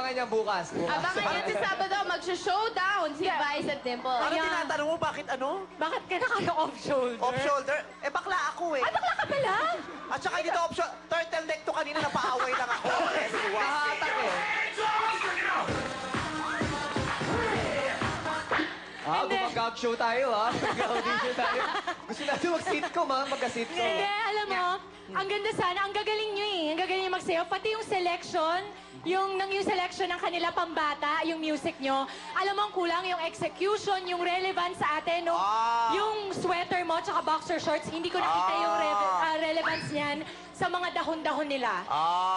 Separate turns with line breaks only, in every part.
Abangan niya bukas.
Abangan niya si Sabado, mag-showdown si Vice at Dimple.
Ano tinatanong mo? Bakit ano?
Bakit ka naka-off-shoulder?
Off-shoulder? Eh, bakla ako eh.
Ay, bakla ka pala?
At saka hindi to off-shoulder. Turtleneck to kanina, napaaway lang ako.
Kahatak eh. Mag-out show tayo, ha? Mag-audition tayo. Gusto natin mag-sitcom, ha? Magka-sitcom.
Hindi, alam mo, ang ganda sana, ang gagaling nyo eh. Ang gagaling nyo magsayaw. Pati yung selection, yung selection ng kanila pambata, yung music nyo. Alam mo, ang kulang yung execution, yung relevance sa atin, no? Yung sweater mo, tsaka boxer shorts, hindi ko nakita yung relevance niyan sa mga dahon-dahon nila.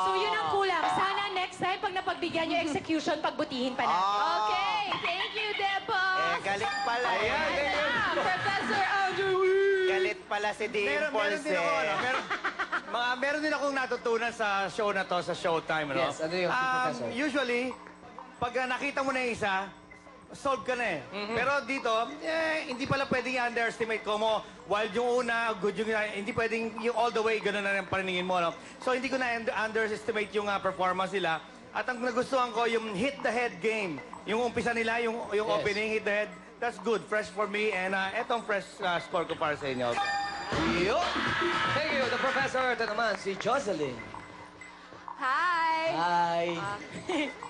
So, yun ang kulang. Sana next time, pag napagbigyan yung execution, pagbutihin pa natin.
Okay, thank you, Dimple.
Eh, galit pala.
Ayan, thank you.
Professor Andrew.
Galit pala si Dimples
din ako, ano,
eh.
meron din akong natutunan sa show na to, sa Showtime, ano?
Yes, ano yung Professor?
Usually, pag nakita mo na yung isa, solve ka na eh. Pero dito, hindi pala pwedeng i-underestimate ko mo. While yung una, good yung hindi pwedeng yung all the way, gano'n na rin paniningin mo, no? So, hindi ko na underestimate yung performance nila. At ang nagustuhan ko, yung hit-the-head game. Yung umpisa nila, yung opening, hit-the-head. That's good, fresh for me. And etong fresh score ko para sa inyo.
Yo! Thank you, the professor. Ito naman, si Jocelyn.
Hi.
Hi.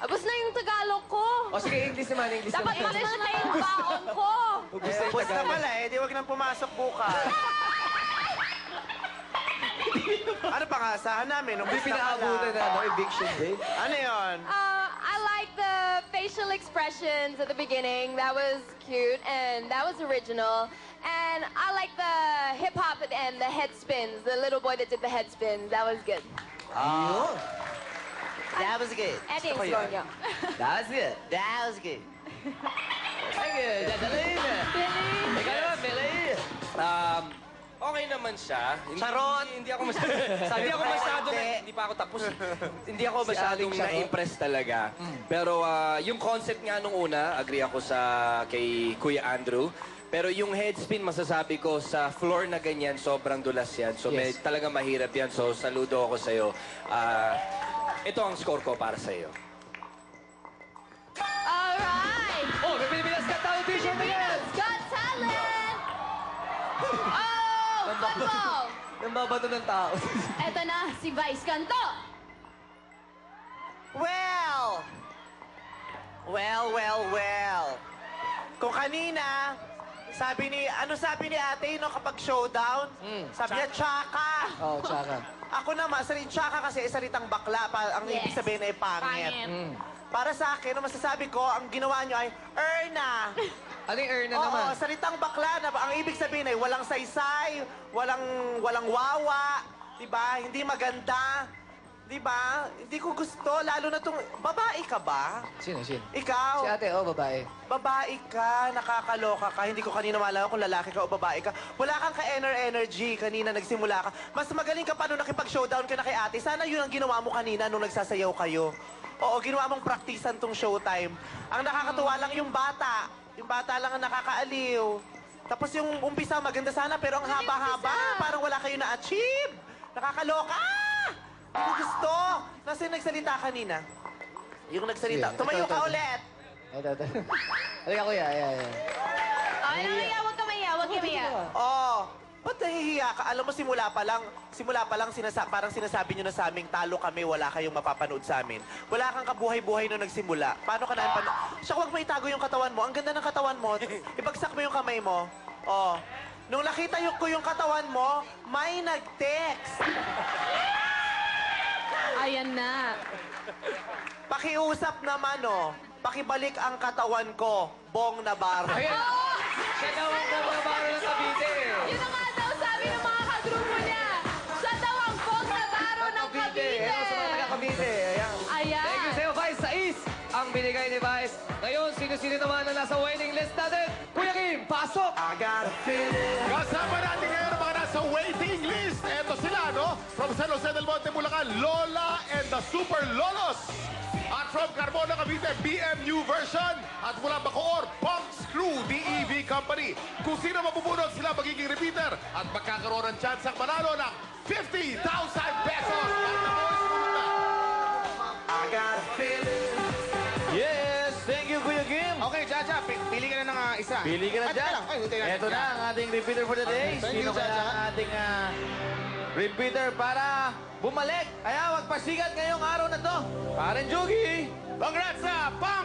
Abos na yung Tagalog ko.
O sige, English naman, English
Dapat
naman.
English na yung baon ko.
Gusto yung
Bus na
Tagalog.
pala eh. Di wag nang pumasok bukas. Ano pa nga? Asahan namin.
Hindi pinaabutan na, no? Eviction day.
Ano yun?
I like the facial expressions at the beginning. That was cute and that was original. And I like the hip-hop at the end, the head spins. The little boy that did the head spins. That was good.
Yun.
That was good.
Eddie yung score niyo.
That's it.
That was good.
Thank you, Jocelyn. Ikaw naman, Billy.
Okay naman siya.
Charot!
Hindi ako masyado hindi pa ako tapos. Hindi ako masyadong
Aling Charot.
na-impress talaga. Pero yung concept nga nung una, agree ako kay Kuya Andrew. Pero yung headspin, masasabi ko, sa floor na ganyan, sobrang dulas yan. So,
Yes.
talaga mahirap yan. So, saludo ako sa'yo. Ito ang score ko para sa'yo.
Alright!
Oh, may Pilipinas Got Talent t-shirt na yan!
Got talent! Oh! Football!
Nambabato ng tao.
Eto na, si Vice Canto!
Well. Kung kanina, ano sabi ni ate, no, kapag showdown? Sabi niya, tsaka.
Oh, tsaka.
Ako naman, tsaka kasi salitang bakla, ang ibig
Yes.
sabihin ay pangit. Para sa akin, ang masasabi ko, ang ginawa niyo ay, Erna.
Ano yung earn na
Oo,
naman?
salitang bakla na ang ibig sabihin ay walang saysay, walang wawa, 'di ba? Hindi maganda. 'Di ba? Hindi ko gusto lalo na tong babae ka ba?
Sino?
Ikaw.
Si ate, oh, babae.
Babae ka, nakakaloka ka. Hindi ko kanina malaman kung lalaki ka o babae ka. Wala kang ka-energy kanina nagsimula ka. Mas magaling ka pa nung nakipag-showdown ka na kay ate. Sana yun ang ginawa mo kanina nung nagsasayaw kayo. Oo, ginawa mong praktisan tong showtime. Ang nakakatuwa lang yung bata. Yung bata lang ang nakakaaliw. Tapos yung umpisa, maganda sana, pero ang haba-haba. Parang wala kayo na-achieve. Nakakaloka! Hindi ko gusto. Nasa yung nagsalita kanina? Yung nagsalita.
Sige,
Tumayo
ito.
ka ulit.
Ito. Halika, kuya. Ayan.
Ay, huwag ka maya, huwag ka maya.
Oh, ba't nahihiya ka? Alam mo, simula pa lang, parang sinasabi nyo na sa aming talo kami, wala kayong mapapanood sa amin. Wala kang kabuhay-buhay nung nagsimula. Paano ka na Siya, huwag mo itago yung katawan mo. Ang ganda ng katawan mo. Ibagsak mo yung kamay mo. Oh. Nung nakita ko yung katawan mo, may nag-text.
Ayan na.
Pakiusap naman, oh. Pakibalik ang katawan ko, Bong Navarro.
Ayan! Siya daw ang bumabaro ng Cavite.
Yun na nga daw sabi ng mga kagrupo niya. Siya daw ang Bong Navarro ng Cavite.
Ayan, sa mga taga-Cavite. Ayan.
Ayan.
Thank you sa'yo, Vice. Sais ang binigay ni Vice. Ngayon, sino-sino naman na nasa waiting list natin? Kuya Kim, pasok!
I got a feeling.
Kasama natin ngayon ang mga nasa waiting list. Eto sila, no? From San Jose del Monte, Bulacan, Lola and the Super Lolos. At from Carmona, Cavite, BMU version. At mula Bacoor, Punks Crew, DEV Company. Kung sino mabubunod, sila magiging repeater. At magkakaroon ng chance ang manalo ng 50,000 pesos. At the boys, pumunta.
I got a feeling.
Okay, Jaja, pili ka na ng isa.
Pili ka na
Ay, teka
dyan.
lang. Ay, hintay natin.
Ito na ang ating repeater for the day.
Thank
Sino
you,
kaya
Jaja.
ang ating repeater para bumalik? Kaya magpasikat ngayong araw na to. Paren Jugi!
Congrats sa Pang